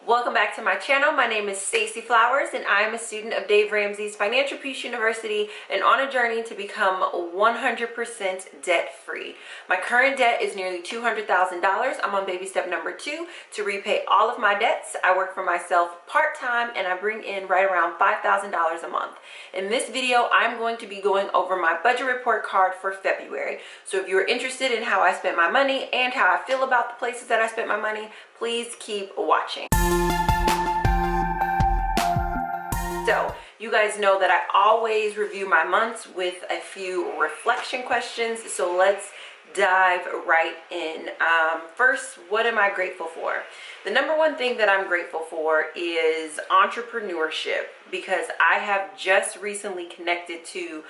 Welcome back to my channel. My name is Stacey Flowers and I am a student of Dave Ramsey's Financial Peace University and on a journey to become 100% debt-free. My current debt is nearly $200,000. I'm on baby step number 2 to repay all of my debts. I work for myself part-time and I bring in right around $5,000 a month. In this video, I'm going to be going over my budget report card for February. So if you're interested in how I spent my money and how I feel about the places that I spent my money, please keep watching. So you guys know that I always review my months with a few reflection questions. So let's dive right in. First, what am I grateful for? The number one thing that I'm grateful for is entrepreneurship, because I have just recently connected to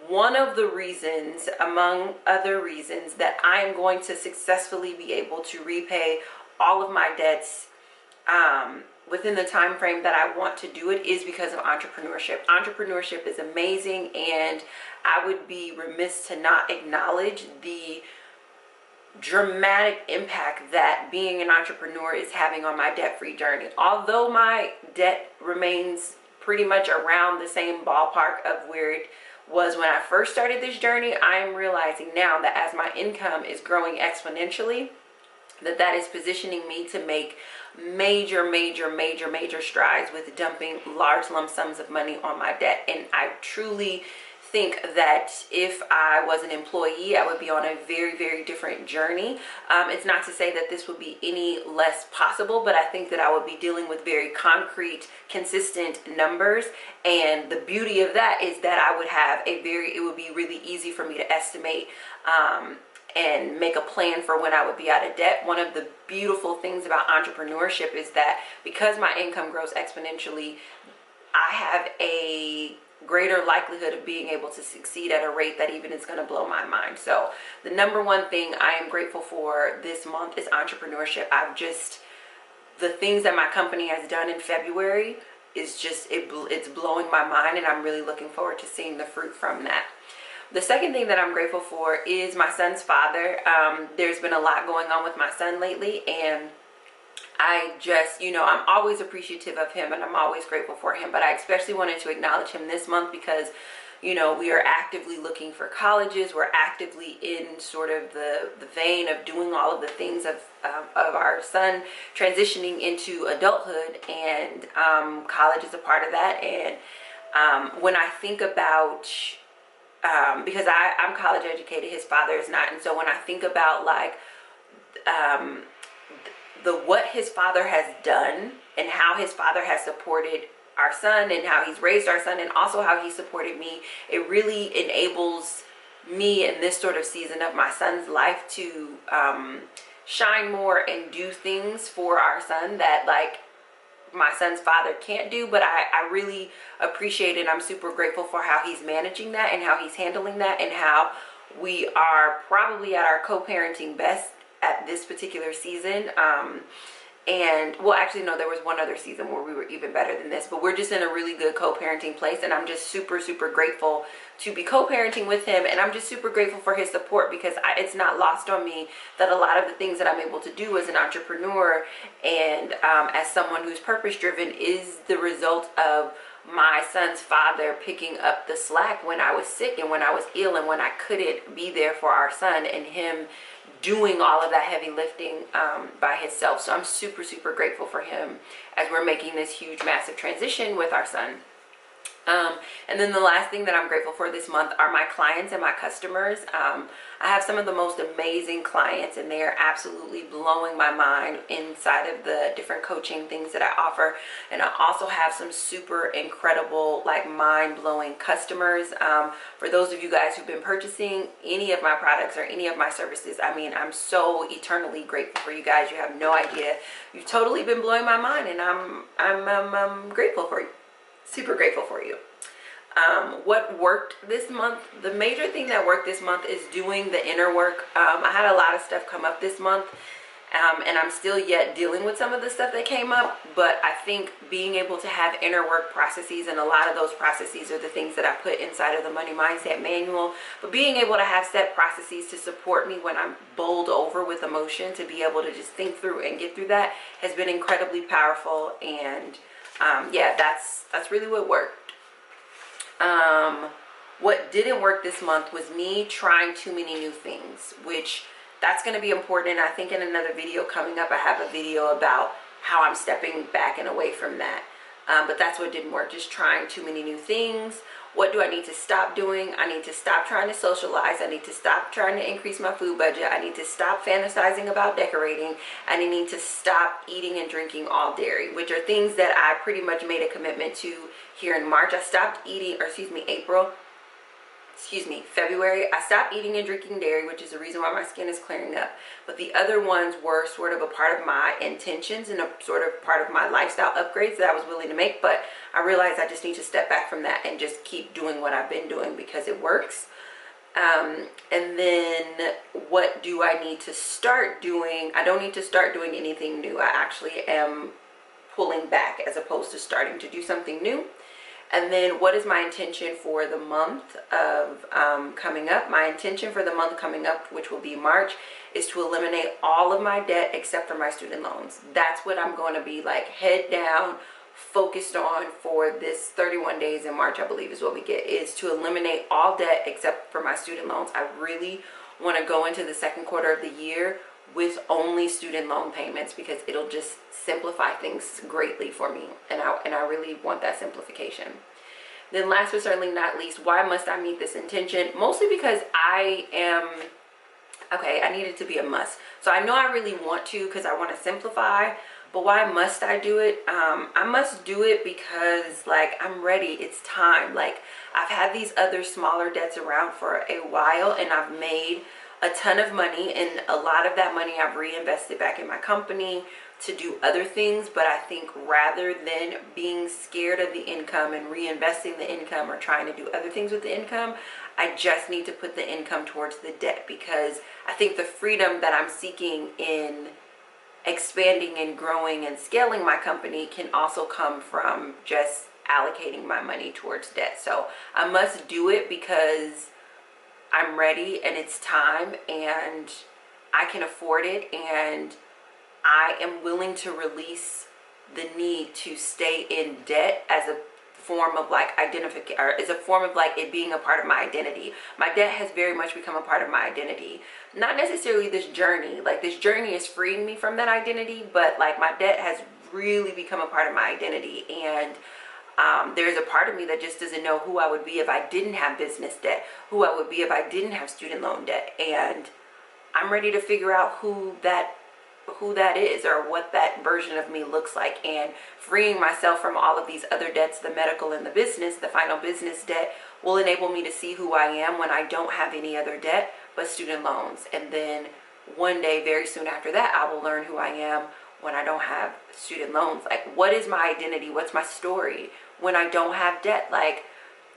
one of the reasons, among other reasons, that I am going to successfully be able to repay all of my debts within the time frame that I want to do it is because of entrepreneurship. Entrepreneurship is amazing, and I would be remiss to not acknowledge the dramatic impact that being an entrepreneur is having on my debt-free journey. Although my debt remains pretty much around the same ballpark of where it was when I first started this journey, I am realizing now that as my income is growing exponentially, that is positioning me to make major strides with dumping large lump sums of money on my debt. And I truly think that if I was an employee, I would be on a very different journey. It's not to say that this would be any less possible, but I think that I would be dealing with very concrete, consistent numbers. And the beauty of that is that I would have it would be really easy for me to estimate and make a plan for when I would be out of debt. One of the beautiful things about entrepreneurship is that because my income grows exponentially, I have a greater likelihood of being able to succeed at a rate that even is going to blow my mind. So the number one thing I am grateful for this month is entrepreneurship. The things that my company has done in February is just, it's blowing my mind, and I'm really looking forward to seeing the fruit from that. The second thing that I'm grateful for is my son's father. There's been a lot going on with my son lately, and I just, I'm always appreciative of him and I'm always grateful for him, but I especially wanted to acknowledge him this month because, we are actively looking for colleges. We're actively in sort of the vein of doing all of the things of our son transitioning into adulthood, and college is a part of that. And when I think about because I'm college educated, his father is not, and so when I think about what his father has done and how his father has supported our son and how he's raised our son and also how he supported me, it really enables me in this sort of season of my son's life to shine more and do things for our son that my son's father can't do. But I really appreciate it. I'm super grateful for how he's managing that and how he's handling that, and how we are probably at our co-parenting best at this particular season. And well, actually no, there was one other season where we were even better than this, but we're just in a really good co-parenting place, and I'm just super grateful to be co-parenting with him. And I'm just super grateful for his support, because it's not lost on me that a lot of the things that I'm able to do as an entrepreneur and as someone who's purpose driven is the result of my son's father picking up the slack when I was sick and when I was ill and when I couldn't be there for our son, and him doing all of that heavy lifting by himself. So I'm super grateful for him as we're making this huge, massive transition with our son. And then the last thing that I'm grateful for this month are my clients and my customers. I have some of the most amazing clients, and they are absolutely blowing my mind inside of the different coaching things that I offer. And I also have some super incredible, mind-blowing customers. For those of you guys who've been purchasing any of my products or any of my services, I'm so eternally grateful for you guys. You have no idea. You've totally been blowing my mind, and I'm grateful for you. Super grateful for you. What worked this month? The major thing that worked this month is doing the inner work. I had a lot of stuff come up this month, and I'm still yet dealing with some of the stuff that came up, but I think being able to have inner work processes, and a lot of those processes are the things that I put inside of the Money Mindset Manual, but being able to have set processes to support me when I'm bowled over with emotion, to be able to just think through and get through that, has been incredibly powerful. And yeah, that's really what worked. What didn't work this month was me trying too many new things, which that's going to be important. I think in another video coming up, I have a video about how I'm stepping back and away from that. But that's what didn't work, just trying too many new things. What do I need to stop doing? I need to stop trying to socialize. I need to stop trying to increase my food budget. I need to stop fantasizing about decorating. And I need to stop eating and drinking all dairy, which are things that I pretty much made a commitment to here in March. I stopped eating, or February, I stopped eating and drinking dairy, which is the reason why my skin is clearing up. But the other ones were sort of a part of my intentions and a sort of part of my lifestyle upgrades that I was willing to make. But I realized I just need to step back from that and just keep doing what I've been doing because it works. And then what do I need to start doing? I don't need to start doing anything new. I actually am pulling back as opposed to starting to do something new. And then what is my intention for the month of coming up? My intention for the month coming up, which will be March, is to eliminate all of my debt except for my student loans. That's what I'm going to be like head down, focused on for this 31 days in March, I believe is what we get, is to eliminate all debt except for my student loans. I really want to go into the second quarter of the year with only student loan payments because it'll just simplify things greatly for me, and I really want that simplification. Then last but certainly not least, why must I meet this intention? Mostly because I need it to be a must. So I know I really want to because I want to simplify, but why must I do it? I must do it because like I'm ready. It's time. Like I've had these other smaller debts around for a while and I've made a ton of money, and a lot of that money I've reinvested back in my company to do other things. But I think rather than being scared of the income and reinvesting the income or trying to do other things with the income, I just need to put the income towards the debt, because I think the freedom that I'm seeking in expanding and growing and scaling my company can also come from just allocating my money towards debt. So I must do it because I'm ready and it's time and I can afford it, and I am willing to release the need to stay in debt as a form of like identification, or as a form of like it being a part of my identity. My debt has very much become a part of my identity. Not necessarily this journey, like this journey is freeing me from that identity, but like my debt has really become a part of my identity. And there's a part of me that just doesn't know who I would be if I didn't have business debt, who I would be if I didn't have student loan debt. And I'm ready to figure out who that is, or what that version of me looks like. And freeing myself from all of these other debts, the medical and the business, the final business debt, will enable me to see who I am when I don't have any other debt but student loans. And then one day, very soon after that, I will learn who I am when I don't have student loans. Like, what is my identity? What's my story when I don't have debt? Like,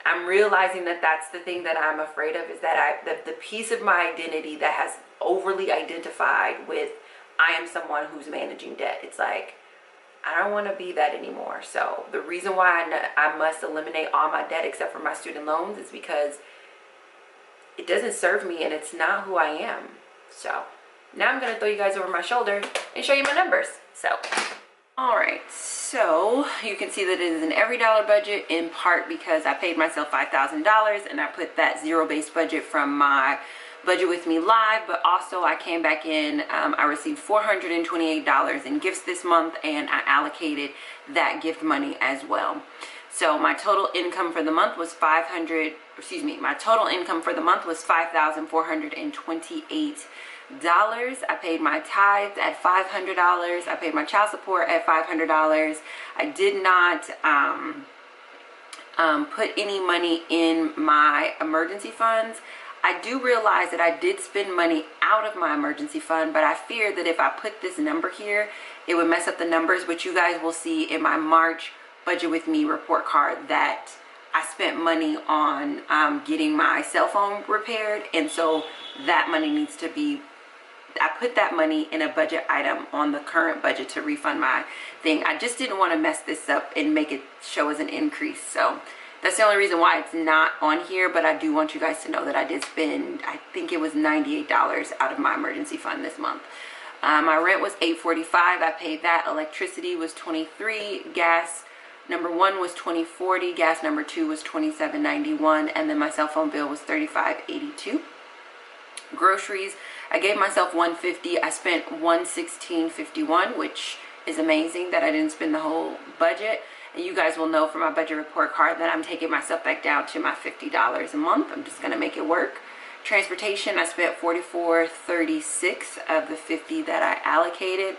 I'm realizing that that's the thing that I'm afraid of, is that the piece of my identity that has overly identified with I am someone who's managing debt. It's like, I don't want to be that anymore. So the reason why I must eliminate all my debt except for my student loans is because it doesn't serve me and it's not who I am. So now I'm going to throw you guys over my shoulder and show you my numbers. So, all right. So you can see that it is an every dollar budget, in part because I paid myself $5,000 and I put that zero-based budget from my Budget With Me Live, but also I came back in, I received $428 in gifts this month, and I allocated that gift money as well. So my total income for the month was $5,428. I paid my tithes at $500. I paid my child support at $500. I did not put any money in my emergency funds. I do realize that I did spend money out of my emergency fund, but I fear that if I put this number here, it would mess up the numbers, which you guys will see in my March Budget With Me report card, that I spent money on getting my cell phone repaired, and so that money needs to be I put that money in a budget item on the current budget to refund my thing. I just didn't want to mess this up and make it show as an increase. So that's the only reason why it's not on here, but I do want you guys to know that I did spend, I think it was $98 out of my emergency fund this month. My rent was $845. I paid that. Electricity was $23. Gas number 1 was $20.40. Gas number 2 was $27.91. And then my cell phone bill was $35.82. Groceries, I gave myself $150. I spent $116.51, which is amazing that I didn't spend the whole budget. And you guys will know from my budget report card that I'm taking myself back down to my $50 a month. I'm just going to make it work. Transportation, I spent $44.36 of the $50 that I allocated.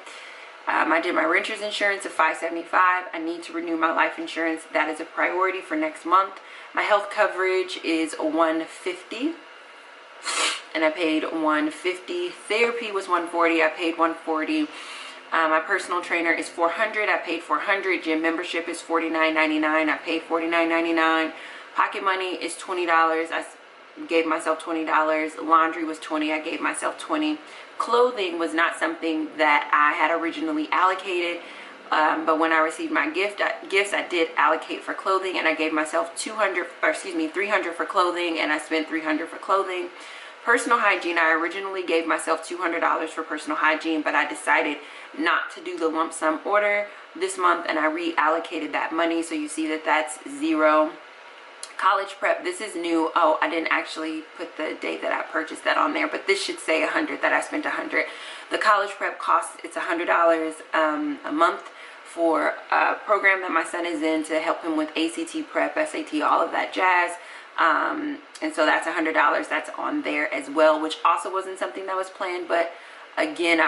I did my renter's insurance of $575. I need to renew my life insurance. That is a priority for next month. My health coverage is $150, and I paid $150. Therapy was $140. I paid $140. My personal trainer is $400. I paid $400. Gym membership is $49.99. I paid $49.99. Pocket money is $20. I gave myself $20. Laundry was $20. I gave myself $20. Clothing was not something that I had originally allocated, but when I received my gifts, I did allocate for clothing, and I gave myself $300 for clothing, and I spent $300 for clothing. Personal hygiene, I originally gave myself $200 for personal hygiene, but I decided not to do the lump sum order this month, and I reallocated that money, so you see that that's $0. College prep, this is new. Oh, I didn't actually put the date that I purchased that on there, but this should say $100 that I spent $100. The college prep costs, it's $100 a month for a program that my son is in to help him with ACT prep, SAT, all of that jazz. And so that's $100 that's on there as well, which also wasn't something that was planned. But again,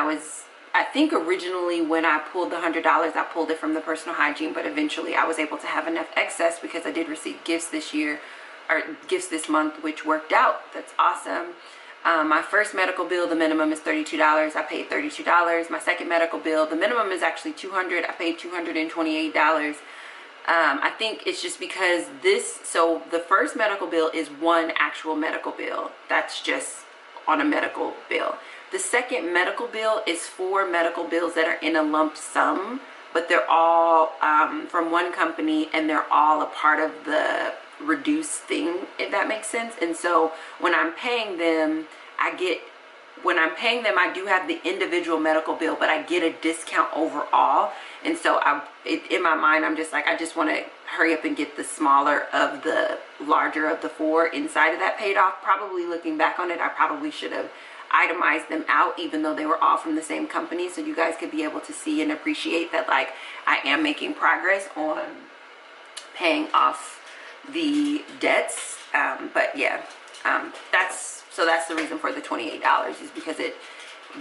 I think originally when I pulled the $100, I pulled it from the personal hygiene, but eventually I was able to have enough excess because I did receive gifts this year, or gifts this month, which worked out. That's awesome. My first medical bill, the minimum is $32. I paid $32. My second medical bill, the minimum is actually $200. I paid $228. I think it's just because so the first medical bill is one actual medical bill. That's just on a medical bill. The second medical bill is 4 medical bills that are in a lump sum, but they're all from one company, and they're all a part of the reduced thing, if that makes sense. And so when I'm paying them, I do have the individual medical bill, but I get a discount overall. And so in my mind, I'm just like, I just want to hurry up and get the smaller of the larger of the 4 inside of that paid off. Probably looking back on it, I probably should have itemized them out, even though they were all from the same company, so you guys could be able to see and appreciate that, like, I am making progress on paying off the debts. But yeah, that's the reason for the $28, is because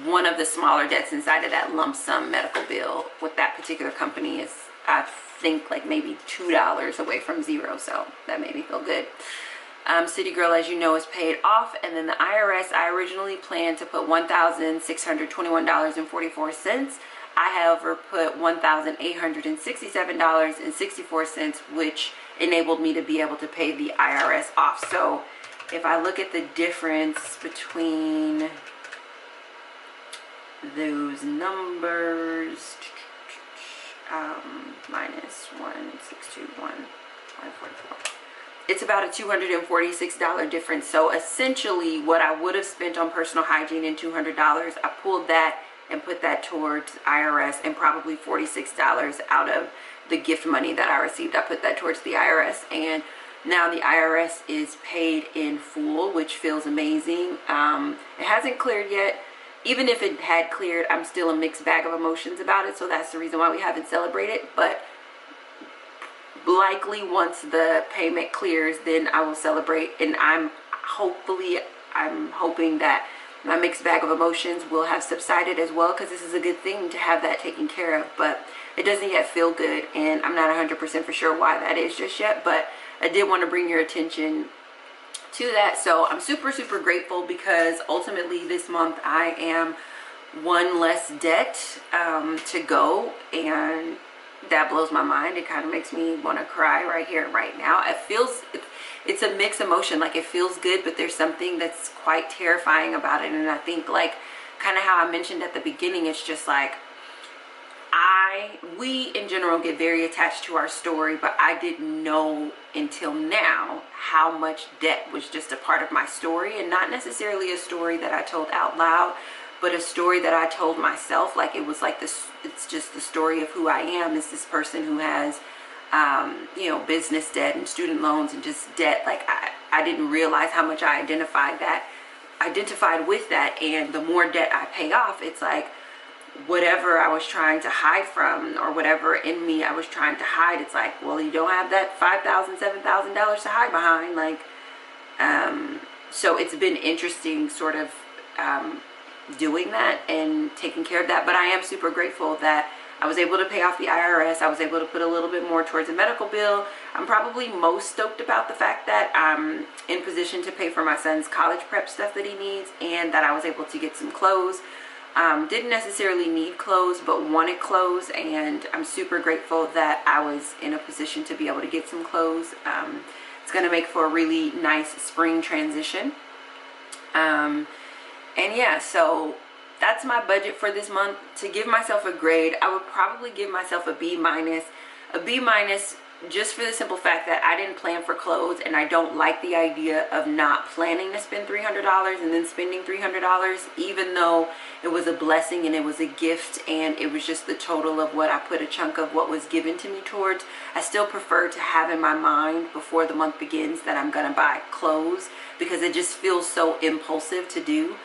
one of the smaller debts inside of that lump sum medical bill with that particular company is, I think, like maybe $2 away from 0, so that made me feel good. City Girl, as you know, is paid off. And then the IRS, I originally planned to put $1,621.44. I, however, put $1,867.64, which enabled me to be able to pay the IRS off. So if I look at the difference between those numbers, minus 1,621,544. It's about a $246 difference. So essentially what I would have spent on personal hygiene and $200, I pulled that and put that towards IRS, and probably $46 out of the gift money that I received, I put that towards the IRS. And now the IRS is paid in full, which feels amazing. It hasn't cleared yet. Even if it had cleared, I'm still a mixed bag of emotions about it. So that's the reason why we haven't celebrated. But likely once the payment clears, then I will celebrate. And I'm hoping that my mixed bag of emotions will have subsided as well, because this is a good thing to have that taken care of. But it doesn't yet feel good, and I'm not 100% for sure why that is just yet, but I did want to bring your attention to that. So I'm super grateful, because ultimately this month I am one less debt to go, and that blows my mind. It kind of makes me want to cry right here and right now. It's a mixed emotion. Like, it feels good, but there's something that's quite terrifying about it. And I think, like, kind of how I mentioned at the beginning, it's just like we in general get very attached to our story, but I didn't know until now how much debt was just a part of my story, and not necessarily a story that I told out loud, but a story that I told myself. Like it was like this, it's just the story of who I am, is this person who has you know, business debt and student loans and just debt. Like I didn't realize how much I identified with that. And the more debt I pay off, it's like whatever I was trying to hide from, or whatever in me I was trying to hide, it's like, well, you don't have that $5,000, $7,000 to hide behind. Like so it's been interesting sort of doing that and taking care of that. But I am super grateful that I was able to pay off the IRS. I was able to put a little bit more towards a medical bill. I'm probably most stoked about the fact that I'm in position to pay for my son's college prep stuff that he needs, and that I was able to get some clothes. Didn't necessarily need clothes, but wanted clothes, and I'm super grateful that I was in a position to be able to get some clothes. It's going to make for a really nice spring transition. And yeah, so that's my budget for this month. To give myself a grade, I would probably give myself a B minus. A B minus just for the simple fact that I didn't plan for clothes, and I don't like the idea of not planning to spend $300 and then spending $300, even though it was a blessing and it was a gift and it was just the total of what I put a chunk of what was given to me towards. I still prefer to have in my mind before the month begins that I'm gonna buy clothes, because it just feels so impulsive to do.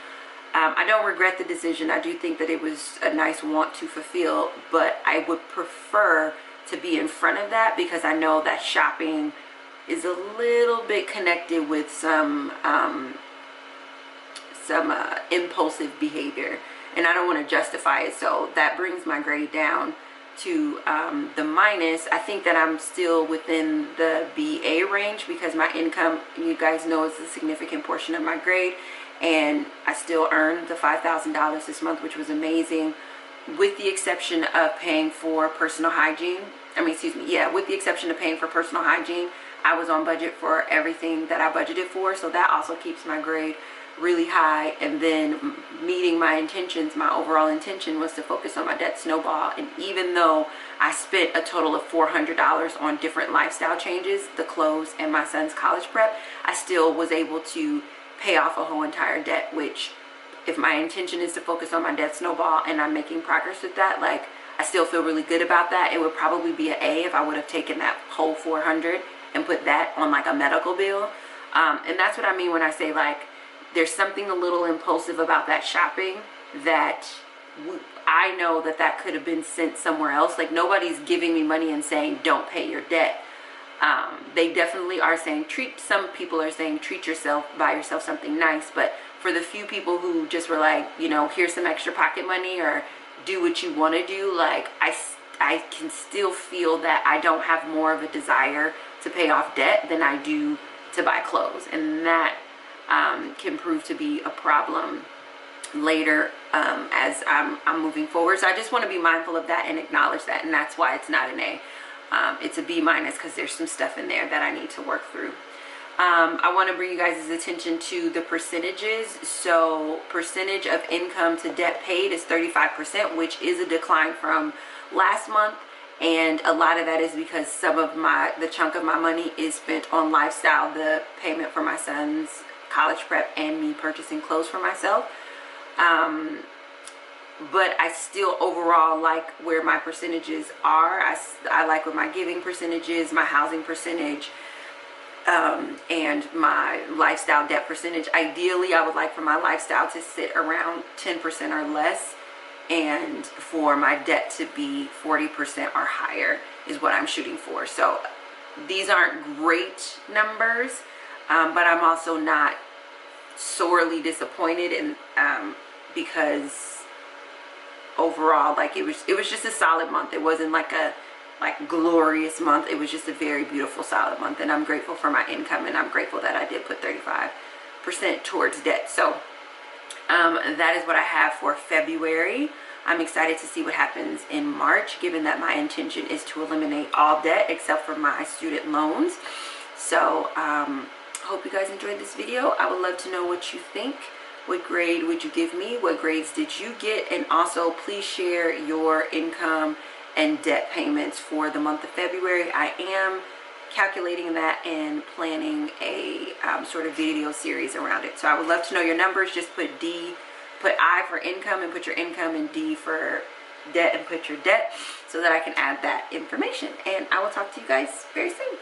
I don't regret the decision. I do think that it was a nice want to fulfill, but I would prefer to be in front of that, because I know that shopping is a little bit connected with some impulsive behavior, and I don't want to justify it. So that brings my grade down to the minus. I think that I'm still within the BA range, because my income, you guys know, is a significant portion of my grade, and I still earned the $5,000 this month, which was amazing, with the exception of paying for personal hygiene. With the exception of paying for personal hygiene, I was on budget for everything that I budgeted for, so that also keeps my grade really high. And then meeting my intentions, my overall intention was to focus on my debt snowball, and even though I spent a total of $400 on different lifestyle changes, the clothes and my son's college prep, I still was able to pay off a whole entire debt, which, if my intention is to focus on my debt snowball and I'm making progress with that, like, I still feel really good about that. It would probably be an A if I would have taken that whole $400 and put that on like a medical bill. And that's what I mean when I say, like, there's something a little impulsive about that shopping that I know that could have been sent somewhere else. Like, nobody's giving me money and saying don't pay your debt. They definitely are saying some people are saying treat yourself, buy yourself something nice, but for the few people who just were like, you know, here's some extra pocket money, or do what you want to do, like, I can still feel that I don't have more of a desire to pay off debt than I do to buy clothes, and that can prove to be a problem later as I'm moving forward. So I just want to be mindful of that and acknowledge that, and that's why it's not an A. It's a B minus, because there's some stuff in there that I need to work through. I want to bring you guys' attention to the percentages. So percentage of income to debt paid is 35%, which is a decline from last month, and a lot of that is because some of the chunk of my money is spent on lifestyle, the payment for my son's college prep and me purchasing clothes for myself. But I still overall like where my percentages are. I like where my giving percentages, my housing percentage, and my lifestyle debt percentage. Ideally, I would like for my lifestyle to sit around 10% or less, and for my debt to be 40% or higher is what I'm shooting for. So these aren't great numbers, but I'm also not sorely disappointed in because overall, like, it was just a solid month. It wasn't like a glorious month. It was just a very beautiful, solid month, and I'm grateful for my income, and I'm grateful that I did put 35% towards debt. So that is what I have for February. I'm excited to see what happens in March, given that my intention is to eliminate all debt except for my student loans. So hope you guys enjoyed this video. I would love to know what you think. What grade would you give me? What grades did you get? And also, please share your income and debt payments for the month of February. I am calculating that and planning a sort of video series around it. So I would love to know your numbers. Just put I for income and put your income, and D for debt and put your debt, so that I can add that information. And I will talk to you guys very soon.